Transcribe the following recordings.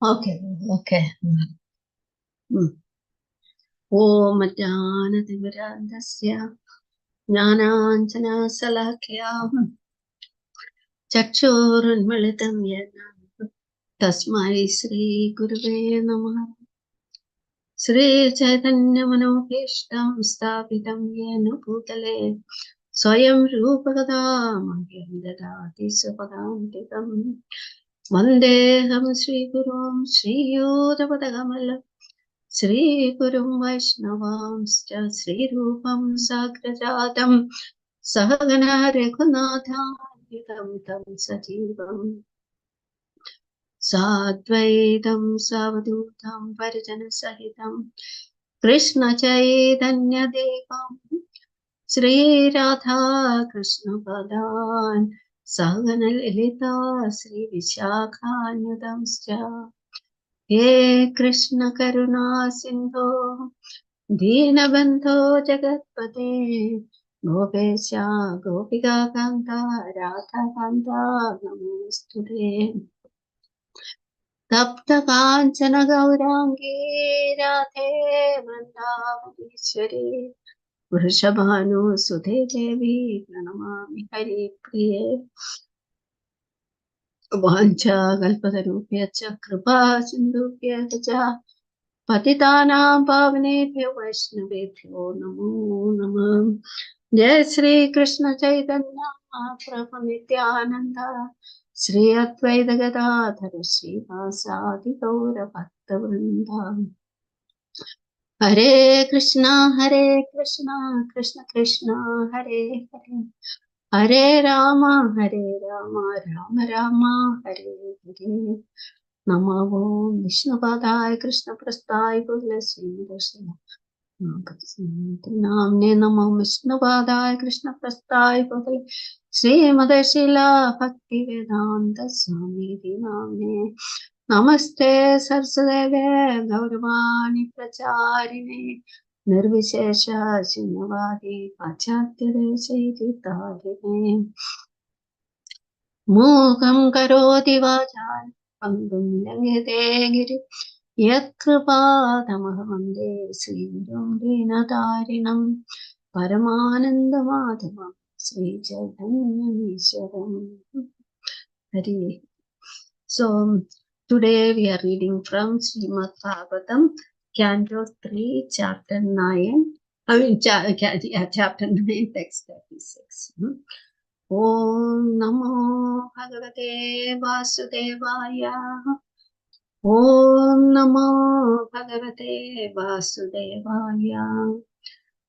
Okay, okay. Om Jnanatimirandasya Jnananjanasalakya Chakshurunmilitam Yena Tasmai Shri Gurave Namah Shri Chaitanya Manobhishtam Sthapitam Yena Bhutale Swayam Rupakadam Yendadati Supadantikam Vandeham Shri Gurum Shri Yodavadagamal Shri Gurum Vaishnavamscha Shri Rupam Sagrajatam Sahagana Raghunatha Yudam Tam Sajivam Sadvaitam Savadutam Varijana Sahitam Krishna Chaitanya Devam Shri Radha Krishna Padan Sahagana Lilita Shri Vishakhanudamscha He Krishna Karuna Sindhu Deenabandho Jagatpate Gopesha Gopika Kanta Radha Kanta Namastude Tapta Kanchana Gaurangi Radhe Vrindavadishwari Vrishabhanu Sudhe Devi Pranamami Hari Priye Vancha Kalpatarupyacha Kripa Sindhupyacha Patitanam Pavanebhyo Vaishnavebhyo Namo Namah Jai Shri Krishna Chaitanya Prabhu Nityananda Shri Advaita Gadadhara Shri Vasadi Gaura Bhakta Vrinda Hare Krishna Krishna Krishna Hare Hare Hare Rama Rama Rama Hare Hare Namo Vishnu Padaya Krishna Prasthaya Gurle Sri Namne Namo Vishnu Padaya Krishna Prasthaya Gurle Srimad Shila Bhakti Vedanta Swami Namne Namaste Saraswate Gauravani Pracharine Nirvishesha Shunyavadi Pachatya Desaitarine Mukam Karoti Vajal Pangum Langete Giri Yatkripadamaham Vande Sriram Dinatarinam Paramananda Madhavam Sri Chaitanya Ishwaram Hari. So today we are reading from Srimad Bhagavatam, Canto 3, Chapter 9. Chapter 9, Text 36. Om Namo Bhagavate Vasudevaya. Om Namo Bhagavate Vasudevaya.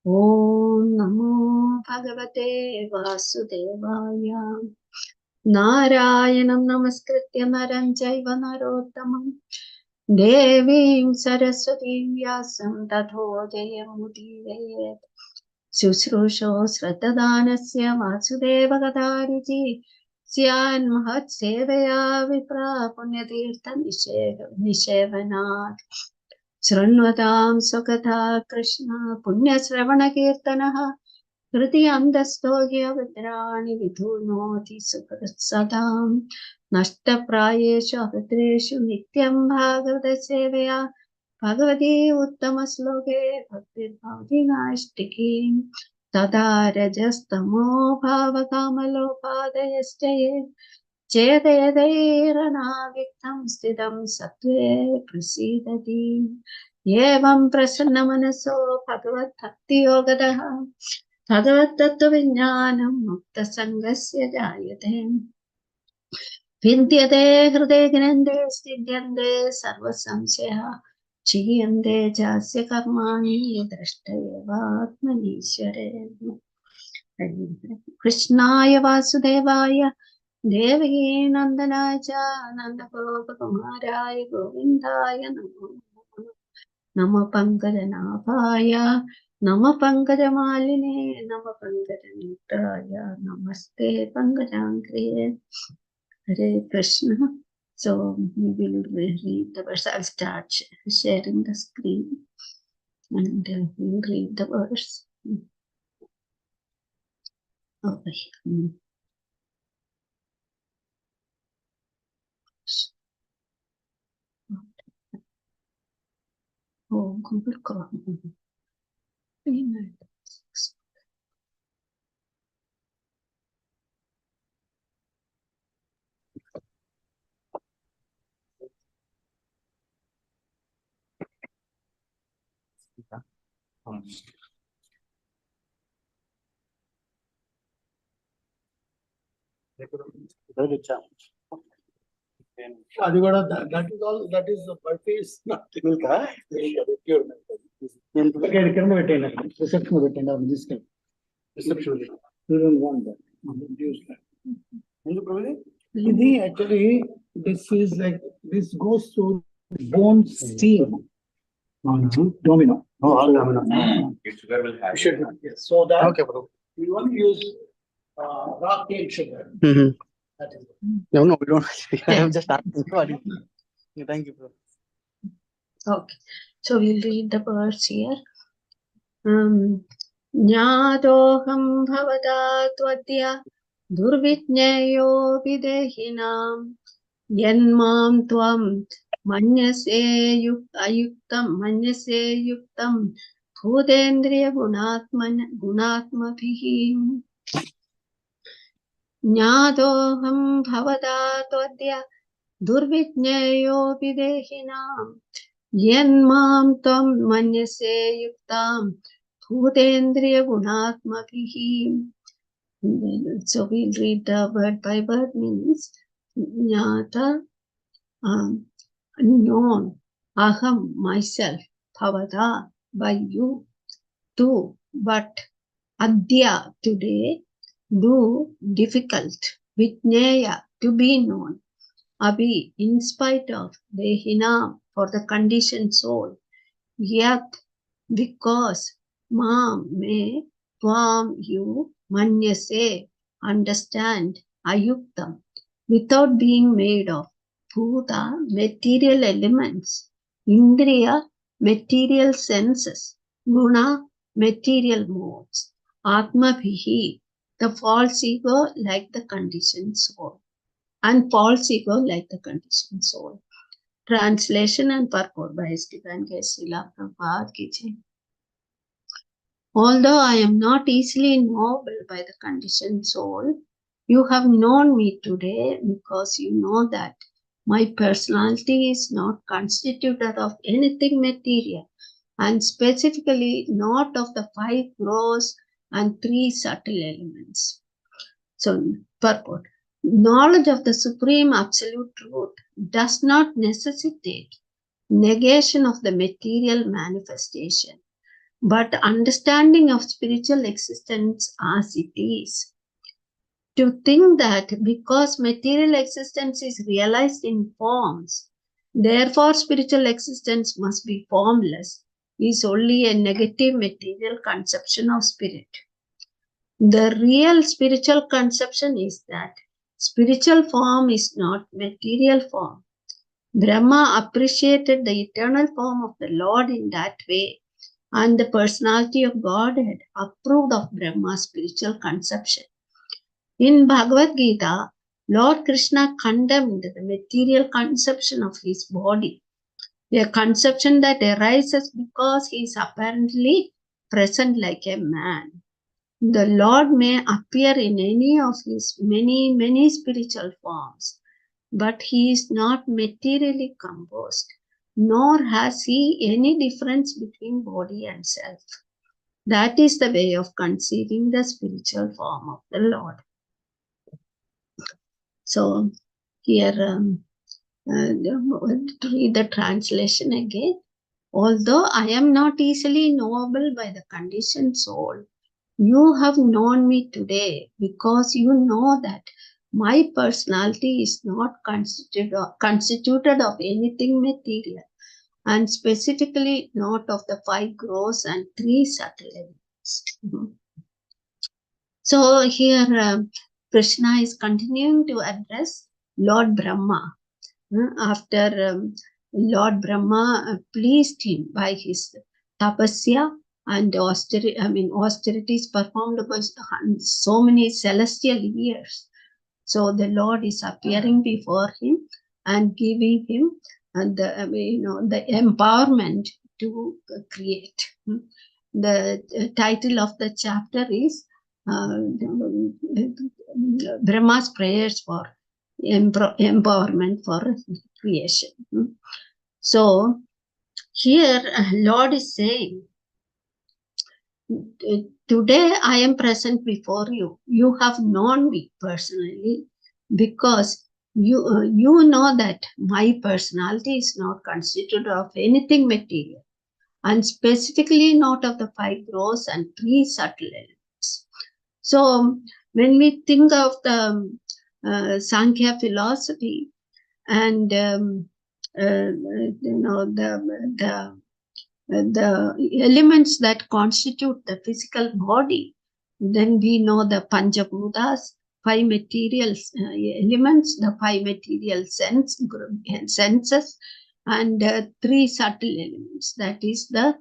Om Namo Bhagavate Vasudevaya. Narayanam Namaskritya Naram Chaiva Narottamam Devim Saraswatim Vyasam Tato Jayamudivayet Shushrusho Sratadhanasya Vasudeva Gadariji Syan Mahat Sevaya Vipra Punyatirtha Nishevanat Srunvatam Sukatha Krishna Punya Sravana Kirtanaha Kriti Andastogya Vidrani Vidhunoti Sukratsadam Nashta Prayeshu Abhadreshu Nityam Bhagavata Sevaya Bhagavati Uttama Sloke Bhaktir Bhavati Nashtikim Tada Rajastamo Bhavakamalo Padayastye Chededairana Viktam Stidam Satve Prasidati Yevam Prasanna Manaso Bhagavat Bhakti Yogadaha Bhagavat Tattva Vijnanam Mukta Sangasya Jayate Vindyate Hrude Gnande Stidyante Sarva Samsya Chiyante Jasya Karmani Drashtayeva Atmanishware Krishnaya Vasudevaya Devaki Nandanaja Nandagopakumaraya Govindaya Namo Pankajanabhaya Namo Pankajamaline Namo Pankajanitaya Namaste Pankajankriye Hare Krishna. So we will read the verse. I'll start sharing the screen and we'll read the verse. Okay. Oh, Google Chrome. 396. అది కూడా that is all, that is the purpose nothing ఇక్కడ పెట్టండి reception పెట్టండి అది తీసుకెళ్ళి reception you don't want that. Use that. ఇది actually this is like this goes to bone steam. Domino. No, all domino. Sugar will have. Should not, yes. So that okay, bro. We want to use raw cane sugar. That is it. No, we don't. I am just asking. Thank you, bro. Okay, so we'll read the words here. Jnatoham bhavata tvatya durvijnayo videhinam yanmam tvam manyase yuktam bhutendriya gunatmabhihi. Jnatoham bhavata tvatya durvijnayo videhinam yanmam tvam manyase yuktam bhutendriya gunatmabhihi. So we'll read the word by word means. Jnata, known, aham, myself, bhavata, by you, tu, but, adya, today, do, difficult, vijnaya, to be known, abhi, in spite of, dehina, for the conditioned soul, yat, because, mam, may, tvam, you, manyase, understand, ayuktam, without being made of, bhuta, material elements, indriya, material senses, guna, material modes, atmabhihi, the false ego like the conditioned soul, and false ego like the conditioned soul. Translation and purport by His Divine Grace Srila Prabhupada ki jai. Although I am not easily knowable by the conditioned soul, you have known me today because you know that my personality is not constituted of anything material, and specifically not of the 5 gross and 3 subtle elements. So, purport. Knowledge of the Supreme Absolute Truth does not necessitate negation of the material manifestation, but understanding of spiritual existence as it is. To think that because material existence is realized in forms, therefore spiritual existence must be formless, is only a negative material conception of spirit. The real spiritual conception is that spiritual form is not material form. Brahma appreciated the eternal form of the Lord in that way, and the personality of Godhead approved of Brahma's spiritual conception. In Bhagavad Gita, Lord Krishna condemned the material conception of his body, a conception that arises because he is apparently present like a man. The Lord may appear in any of his many spiritual forms, but he is not materially composed, nor has he any difference between body and self. That is the way of conceiving the spiritual form of the Lord. So here, to read the translation again. Although I am not easily knowable by the conditioned soul, you have known me today because you know that my personality is not constituted of anything material, and specifically not of the 5 gross and 3 subtle elements. So here Krishna is continuing to address Lord Brahma after Lord Brahma pleased him by his tapasya and austerities performed by so many celestial years. So the Lord is appearing before him and giving him the empowerment to create. The title of the chapter is Brahma's prayers for empowerment for creation. So here Lord is saying, today I am present before you. You have known me personally because you know that my personality is not constituted of anything material, and specifically not of the 5 gross and 3 subtle elements. So when we think of the Sankhya philosophy and the elements that constitute the physical body, then we know the Panchabhutas, 5 material elements, the 5 material senses, and 3 subtle elements, that is the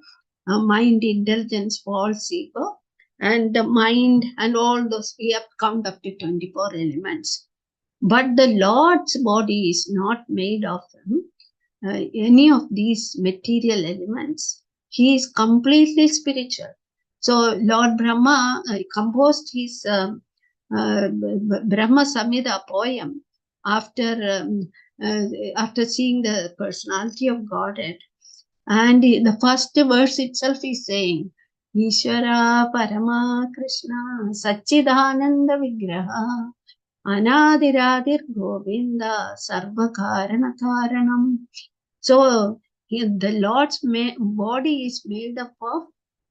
mind, intelligence, false ego, and the mind, and all those. We have count up to 24 elements. But the Lord's body is not made of any of these material elements. He is completely spiritual. So Lord Brahma composed his Brahma Samhita poem after seeing the personality of Godhead. And the first verse itself is saying, Ishvara Parama Krishna Satchidananda Vigraha Anadiradir Govinda Sarva Karana Karanam. So the Lord's body is made up of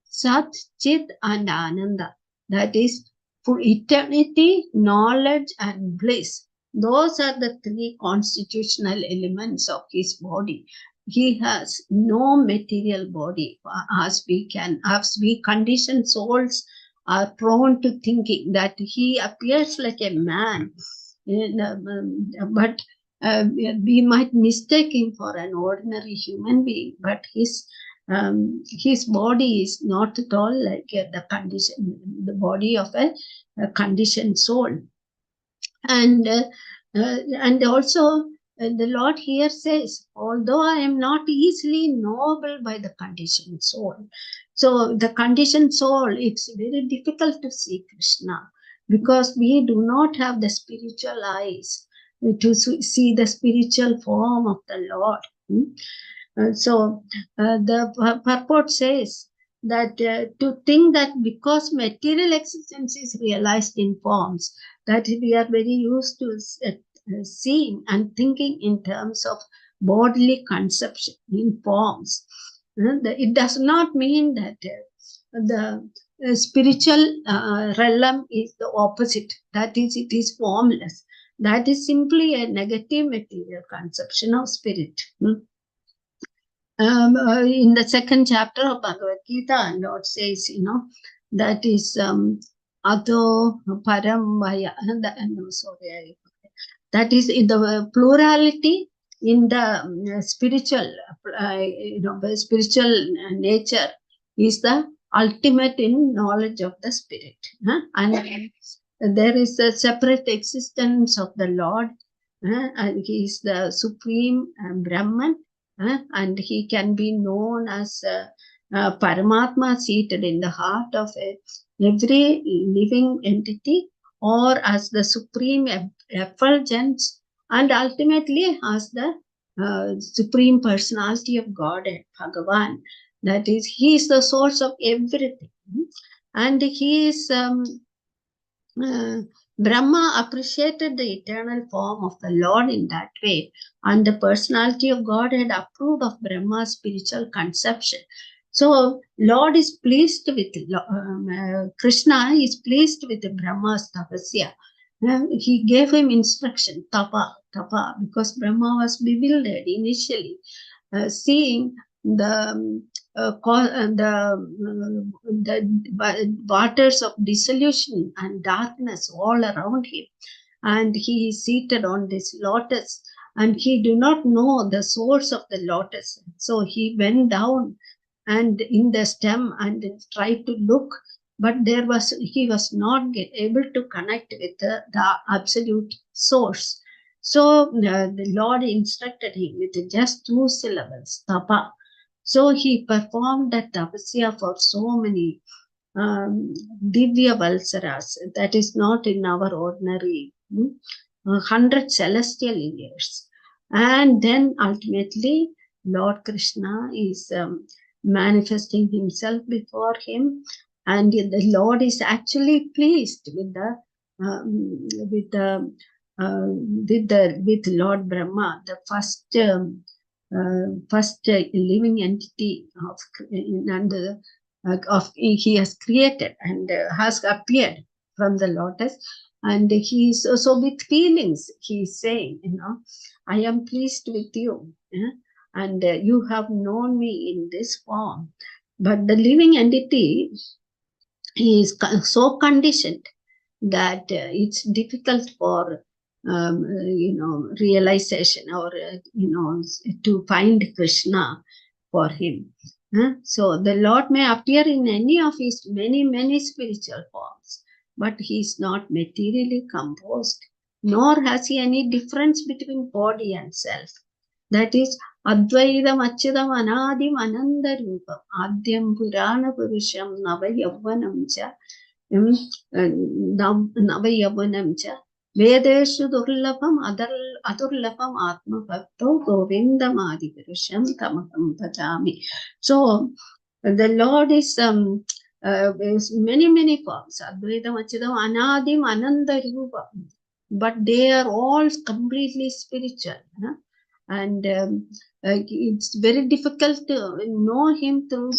Sat, Chit and Ananda. That is for eternity, knowledge and bliss. Those are the 3 constitutional elements of his body. He has no material body, as we conditioned souls are prone to thinking that he appears like a man, but we might mistake him for an ordinary human being, but his body is not at all like the body of a conditioned soul. And also the Lord here says, although I am not easily knowable by the conditioned soul. So the conditioned soul, it's very difficult to see Krishna because we do not have the spiritual eyes to see the spiritual form of the Lord. So the purport says that to think that because material existence is realized in forms, that we are very used to seeing and thinking in terms of bodily conception in forms. It does not mean that the spiritual realm is the opposite. That is, it is formless. That is simply a negative material conception of spirit. In the 2nd chapter of Bhagavad Gita, Lord says, that is Ado Param Vaya. That is in the plurality in the spiritual, spiritual nature is the ultimate in knowledge of the spirit. And there is a separate existence of the Lord, and he is the supreme Brahman, and he can be known as Paramatma seated in the heart of every living entity, or as the supreme effulgence, and ultimately as the supreme personality of God, Bhagavan. That is, he is the source of everything. And he is Brahma appreciated the eternal form of the Lord in that way, and the personality of God had approved of Brahma's spiritual conception. So Lord is pleased with Krishna is pleased with Brahma's tapasya. He gave him instruction, tapa, because Brahma was bewildered initially, seeing the waters of dissolution and darkness all around him, and he is seated on this lotus, and he do not know the source of the lotus. So he went down and in the stem and tried to look, but he was not able to connect with the absolute source. So the Lord instructed him with just 2 syllables, tapa. So he performed that tapasya for so many Divya Valsaras, that is not in our ordinary 100 celestial years. And then ultimately, Lord Krishna is manifesting himself before him, and the Lord is actually pleased with with Lord Brahma, the first living entity of he has created and has appeared from the lotus, and he is so with feelings he is saying, I am pleased with you, and you have known me in this form. But the living entity is so conditioned that it's difficult for realization or to find Krishna for him. So the Lord may appear in any of his many spiritual forms, but he is not materially composed, nor has he any difference between body and self. That is Advaitam Achyutam Anadim Ananda Rupam Adyam Purana Purusham Nava Yavvanam Cha Navayavanam Cha Vedeshu Durlabham Adurlabham Atma Bhakto Govindam Adi Purusham Tamaham Bhajami. So the Lord is many forms. Advaitam Achyutam Anadim Ananda Rupam. But they are all completely spiritual. And it's very difficult to know him through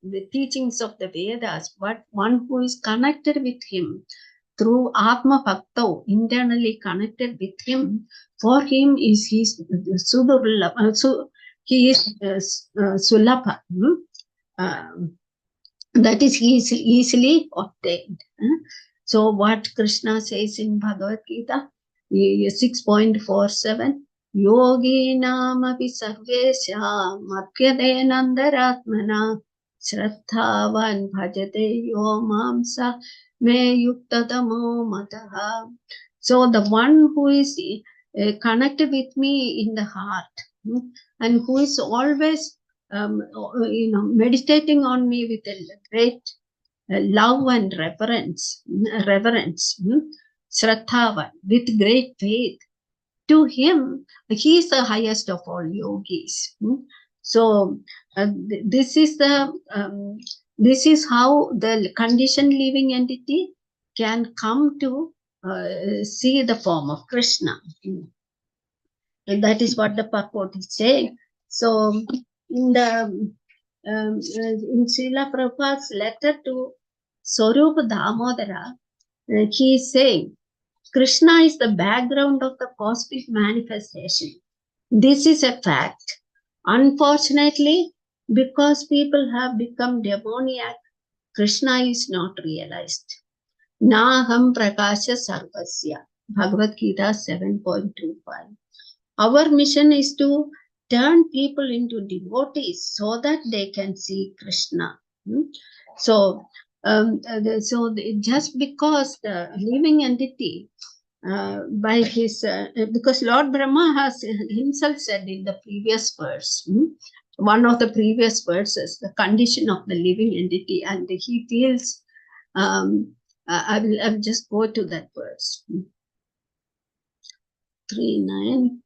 the teachings of the Vedas, but one who is connected with him through Atma Bhakta, internally connected with him, for him is his Sudurlabha, so he is Sulabha. That is easily obtained. So what Krishna says in Bhagavad Gita 6.47, Yogi namapi sarvesha mapyade nandaratmana shraddhavan bhajate yo mamsa me yuktadamo mataha. So the one who is connected with me in the heart, and who is always meditating on me with a great love and reverence, Shraddhavan, with great faith. To him, he is the highest of all yogis. So this is how the conditioned living entity can come to see the form of Krishna. And that is what the purport is saying. So in Srila Prabhupada's letter to Swarupa Damodara, he is saying, Krishna is the background of the cosmic manifestation. This is a fact. Unfortunately, because people have become demoniac, Krishna is not realized. Naham Prakasha Sarvasya, Bhagavad Gita 7.25. Our mission is to turn people into devotees so that they can see Krishna. So just because the living entity by his because Lord Brahma has himself said in the previous verse, one of the previous verses, the condition of the living entity, and he feels I'll just go to that verse 3:9.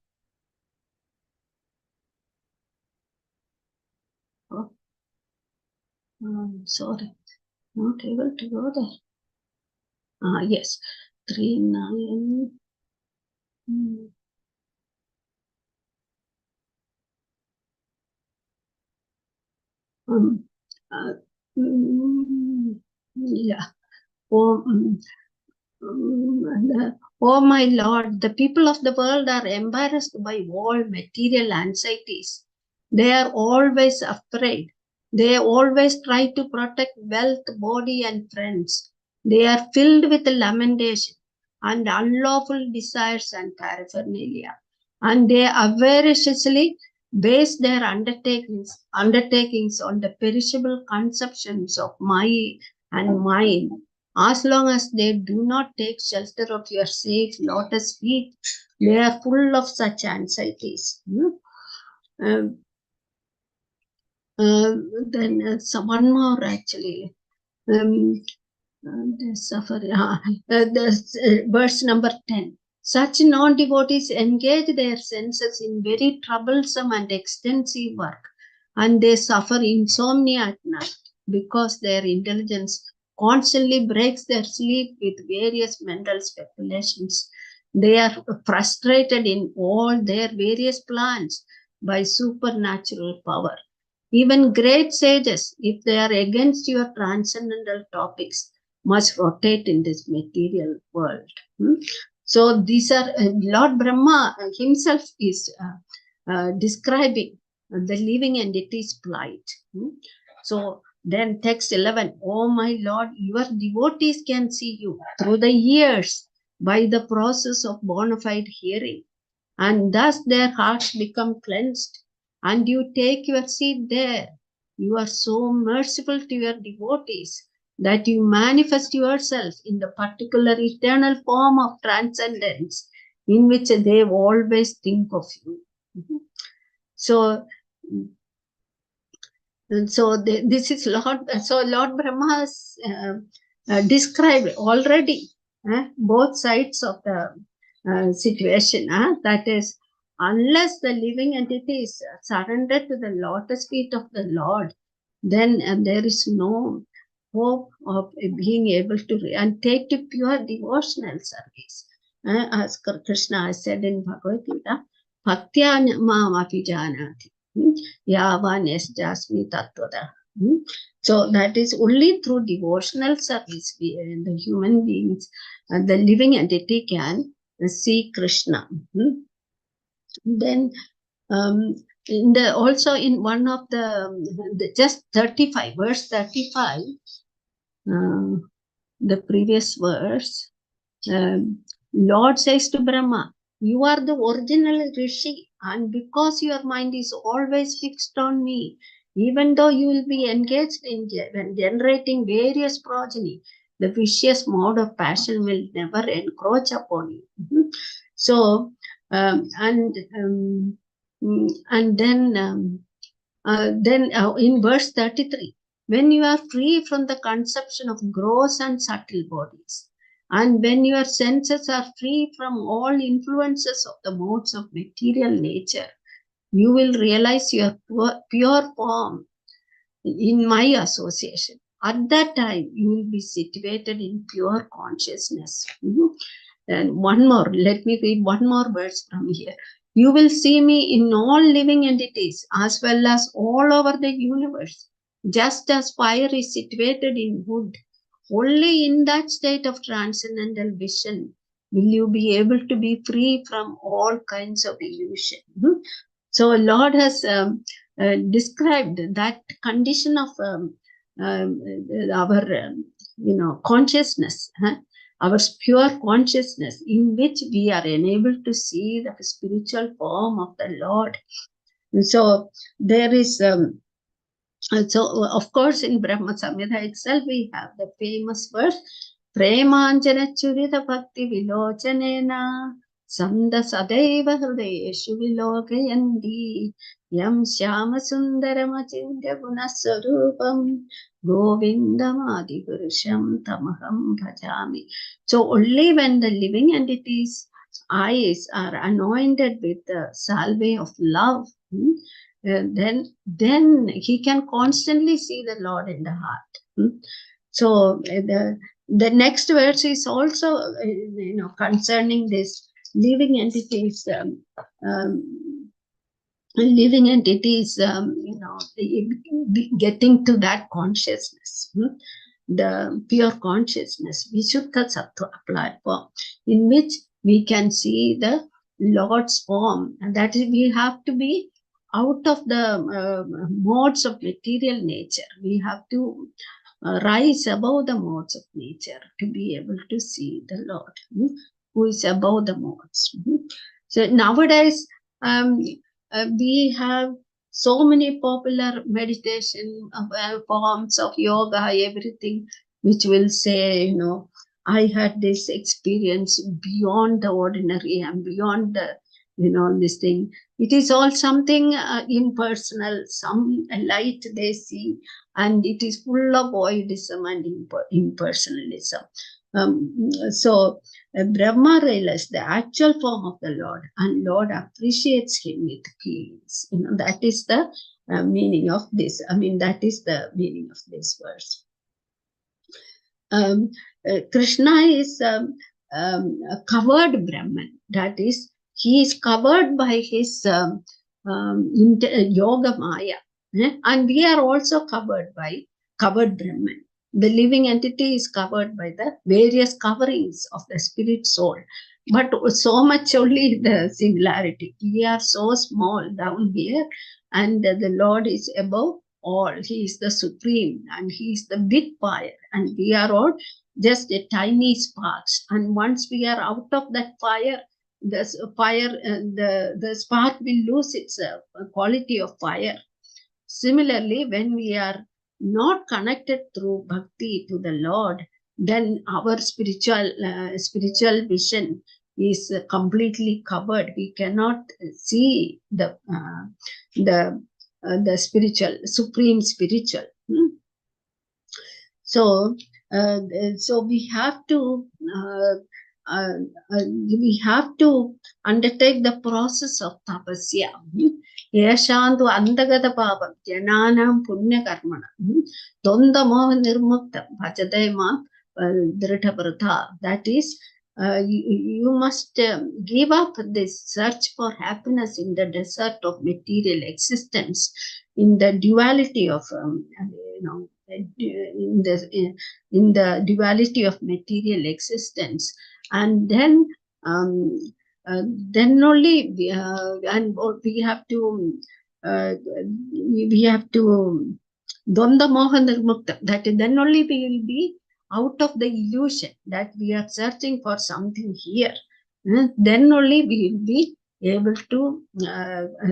Sorry, not able to go there. Yes, 3:9. Yeah. Oh my Lord, the people of the world are embarrassed by all material anxieties. They are always afraid. They always try to protect wealth, body, and friends. They are filled with lamentation and unlawful desires and paraphernalia. And they avariciously base their undertakings on the perishable conceptions of my and mine. As long as they do not take shelter of your safe lotus feet, they are full of such anxieties. Then one more actually. They suffer. Verse number 10. Such non-devotees engage their senses in very troublesome and extensive work, and they suffer insomnia at night because their intelligence constantly breaks their sleep with various mental speculations. They are frustrated in all their various plans by supernatural power. Even great sages, if they are against your transcendental topics, must rotate in this material world. So these are Lord Brahma himself is describing the living entity's plight. So then text 11, oh my Lord, your devotees can see you through the years by the process of bona fide hearing, and thus their hearts become cleansed, and you take your seat there. You are so merciful to your devotees that you manifest yourself in the particular eternal form of transcendence in which they always think of you. So this is Lord Brahma has described already both sides of the situation. That is, unless the living entity is surrendered to the lotus feet of the Lord, then there is no hope of being able to and take to pure devotional service. As Krishna has said in Bhagavad Gita, Bhaktya mam api janati. Yavan jasmi tattvada. So that is only through devotional service the human beings, the living entity can see Krishna. Then also in one of the just 35, verse 35, the previous verse, Lord says to Brahma, you are the original Rishi, and because your mind is always fixed on me, even though you will be engaged in generating various progeny, the vicious mode of passion will never encroach upon you. So, and then in verse 33, when you are free from the conception of gross and subtle bodies, and when your senses are free from all influences of the modes of material nature, you will realize your pure form in my association. At that time, you will be situated in pure consciousness. And one more, let me read one more verse from here. You will see me in all living entities as well as all over the universe, just as fire is situated in wood. Only in that state of transcendental vision will you be able to be free from all kinds of illusion. So Lord has described that condition of our consciousness, our pure consciousness, in which we are enabled to see the spiritual form of the Lord. And so there is so of course in Brahma Samhita itself we have the famous verse, Premanjana Churita Bhakti Vilochanena Sanda Sadeva Hrideshu Vilokayandi Yam Shyama Sundaramachindya Gunasarupam Govindamadi Purusham Tamaham Bhajami. So only when the living entity's eyes are anointed with the salve of love, then he can constantly see the Lord in the heart. So the next verse is also concerning this living entities, getting to that consciousness, the pure consciousness, Vishuddha Sattva platform, in which we can see the Lord's form, and that is, we have to be out of the modes of material nature. We have to rise above the modes of nature to be able to see the Lord, who is above the modes. So nowadays, we have so many popular meditation forms of yoga, everything, which will say, I had this experience beyond the ordinary and beyond the this thing. It is all something impersonal, some light they see, and it is full of voidism and impersonalism. So Brahma realized the actual form of the Lord, and Lord appreciates him with feelings. That is the meaning of this. That is the meaning of this verse. Krishna is a covered Brahman. That is, he is covered by his yoga maya. And we are also covered by covered Brahman. The living entity is covered by the various coverings of the spirit soul. But so much only the similarity. We are so small down here, and the Lord is above all. He is the supreme, and he is the big fire, and we are all just a tiny sparks. And once we are out of that fire, the spark will lose its quality of fire. Similarly, when we are not connected through bhakti to the Lord, then our spiritual vision is completely covered. We cannot see the spiritual, supreme spiritual. So we have to undertake the process of tapasya. Yeshantu andagata pavam jananam punya karmana donda moha nirmuktam bhajate ma drithavrata. That is, you must give up this search for happiness in the desert of material existence, in the duality of in the duality of material existence, and then only we have to Dvanda moha nirmukta. That then only we will be out of the illusion that we are searching for something here. Then only we will be able to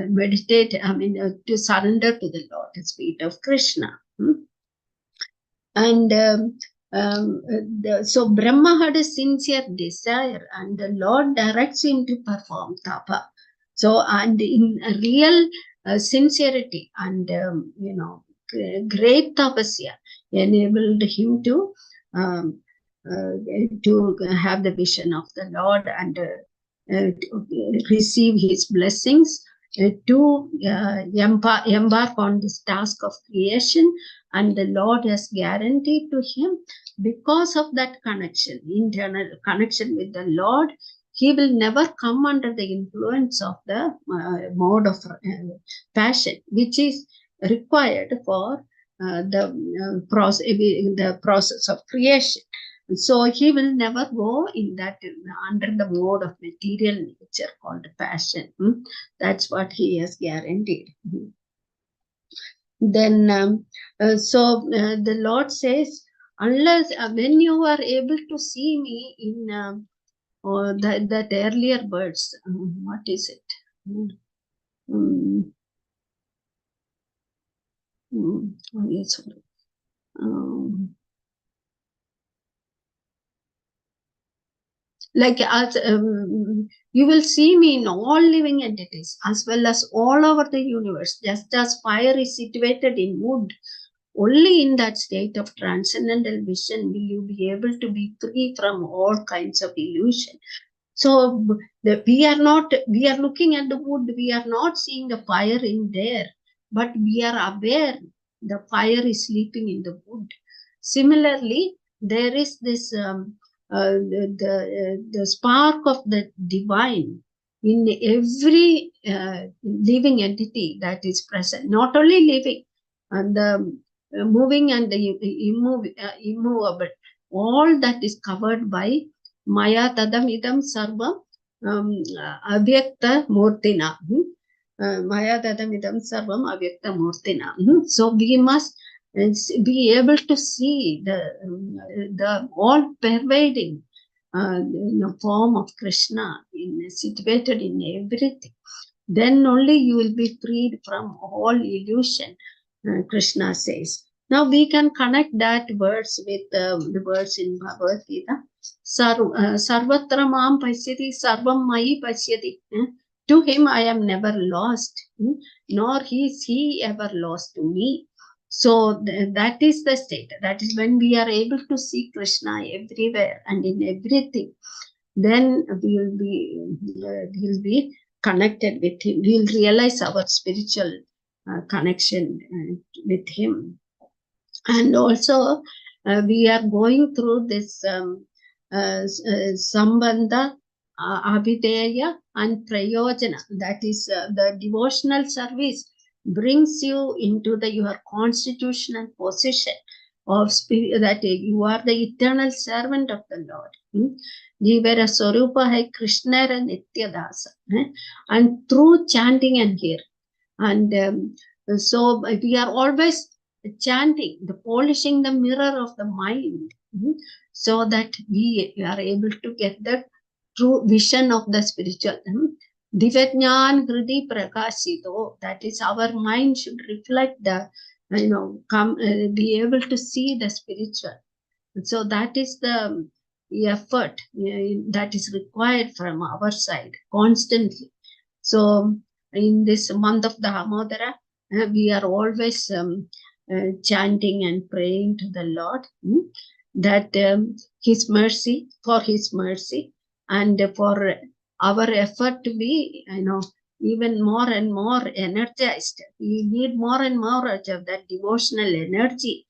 meditate, to surrender to the lotus feet of Krishna. And so Brahma had a sincere desire, and the Lord directs him to perform tapa. So, and in real sincerity and great tapasya enabled him to have the vision of the Lord and to receive his blessings, to embark on this task of creation. And the Lord has guaranteed to him, because of that connection, internal connection with the Lord, he will never come under the influence of the mode of passion, which is required for the process of creation. So he will never go in that under the mode of material nature called passion. That's what he has guaranteed. Then the Lord says, unless when you are able to see me in that earlier words, what is it? Yes, like as you will see me in all living entities as well as all over the universe, just as fire is situated in wood. Only in that state of transcendental vision will you be able to be free from all kinds of illusion. So we are looking at the wood, we are not seeing the fire in there, but we are aware the fire is sleeping in the wood. Similarly, there is this the spark of the divine in every living entity that is present, not only living and the moving and the immovable, all that is covered by Maya tadam idam sarvam avyakta murtina. Maya tadam idam sarvam avyakta murtina. So we must be able to see the all pervading form of Krishna situated in everything. Then only you will be freed from all illusion, Krishna says. Now we can connect that verse with the verse in Bhagavad Gita. Sarvatra mam pasyati sarvam mayi pasyati. to him I am never lost, nor is he ever lost to me. So that is the state. That is when we are able to see Krishna everywhere and in everything. Then we'll be connected with him. We'll realize our spiritual connection with him. And also we are going through this Sambandha, Abhideya and Prayojana. That is the devotional service brings you into your constitutional position of spirit, that you are the eternal servant of the Lord. Jivara Swarupa hai Krishna and Nityadasa. And through chanting and hearing. And so we are always chanting, the polishing the mirror of the mind, so that we are able to get the true vision of the spiritual. Divajnan Hridi Prakashito, that is our mind should reflect the, be able to see the spiritual. So that is the effort that is required from our side constantly. So in this month of Damodara, we are always chanting and praying to the Lord that His mercy, and for our effort to be, even more and more energized. We need more and more of that devotional energy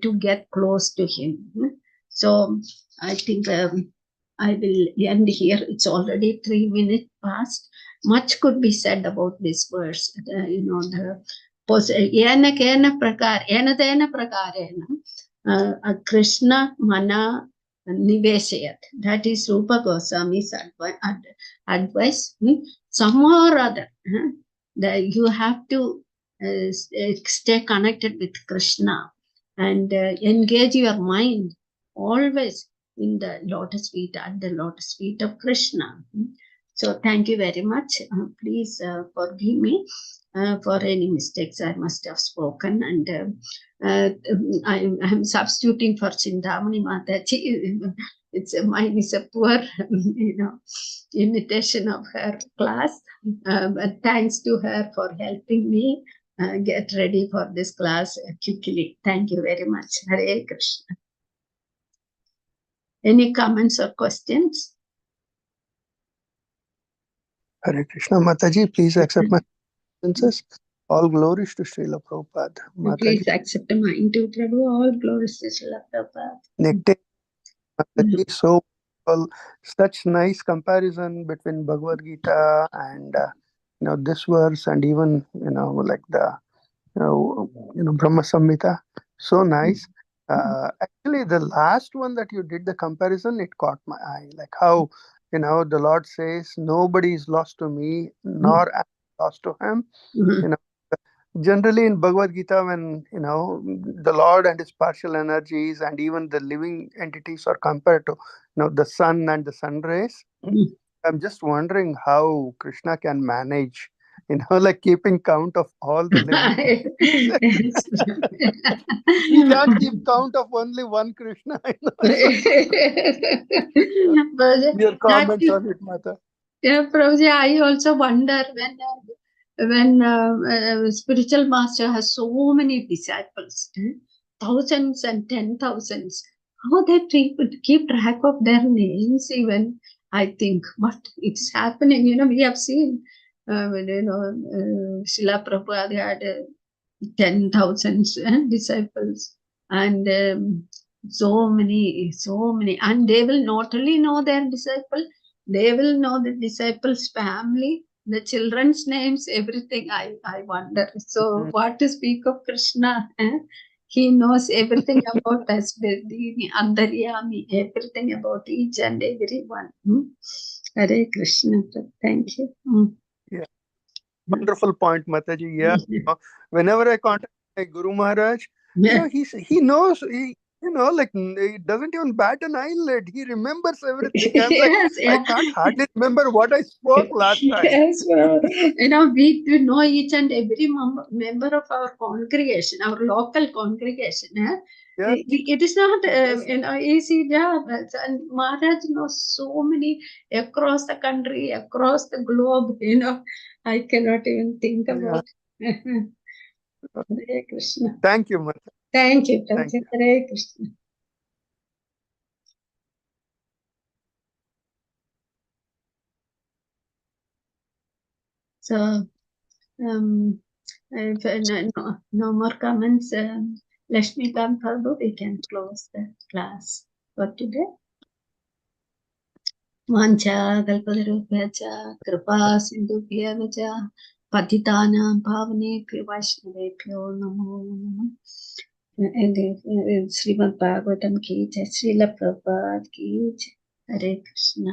to get close to Him. So I think I will end here. It's already 3 minutes past. Much could be said about this verse. Yena prakarena Krishna mana niveshayat. That is Rupa Goswami's advice. Somehow or other, that you have to stay connected with Krishna and engage your mind always in the lotus feet, at the lotus feet of Krishna. So thank you very much. Please forgive me for any mistakes I must have spoken. And I'm substituting for Chindamani Mataji. Mine is a poor, imitation of her class. But thanks to her for helping me get ready for this class quickly. Thank you very much. Hare Krishna. Any comments or questions? Hare Krishna. Mataji, please accept my sentences. All glories to Srila Prabhupada. Mataji. Please accept mine too, Prabhu. All glories to Srila Prabhupada. Mataji, so well, such nice comparison between Bhagavad Gita and this verse, and even like the Brahma Samhita. So nice. Actually, the last one that you did the comparison, it caught my eye. Like how the Lord says, "Nobody is lost to me, nor am I lost to Him." Generally in Bhagavad Gita, when the Lord and His partial energies and even the living entities are compared to the sun and the sun rays, I'm just wondering how Krishna can manage, like keeping count of all the living. He can't keep count of only one Krishna. Your comments on it, Mata. Yeah, Prabhuji, I also wonder when spiritual master has so many disciples, thousands and 10,000s, how they keep track of their names even, I think. But it's happening, we have seen, Srila Prabhupada had 10,000 disciples, and so many, and they will not only know their disciple, they will know the disciples' family, the children's names, everything. I wonder. So what to speak of Krishna? He knows everything about us, Vedini, Andaryami, everything about each and every one. Hare Krishna. Thank you. Yeah. Wonderful point, Mataji. Yeah. Whenever I contact my Guru Maharaj, he knows, like he doesn't even bat an eyelid. He remembers everything. I'm like, Yes, I yeah. can't hardly remember what I spoke last time. Yes, well, we do know each and every member of our congregation, our local congregation. Yeah. It is not easy job. And Maharaj knows so many across the country, across the globe. I cannot even think about. Hare Krishna. Thank you, Mata. Thank you. Thank you. Hare Krishna. So, if no more comments, Lakshmi Prabhu, we can close the class for today. Vancha kalpatarubhyacha kripa sindhubhya vacha patitanam pavanebhyo vaishnavebhyo namo namah. Srimad Bhagavatam ki jai, Srila Prabhupada ki jai. Hare Krishna.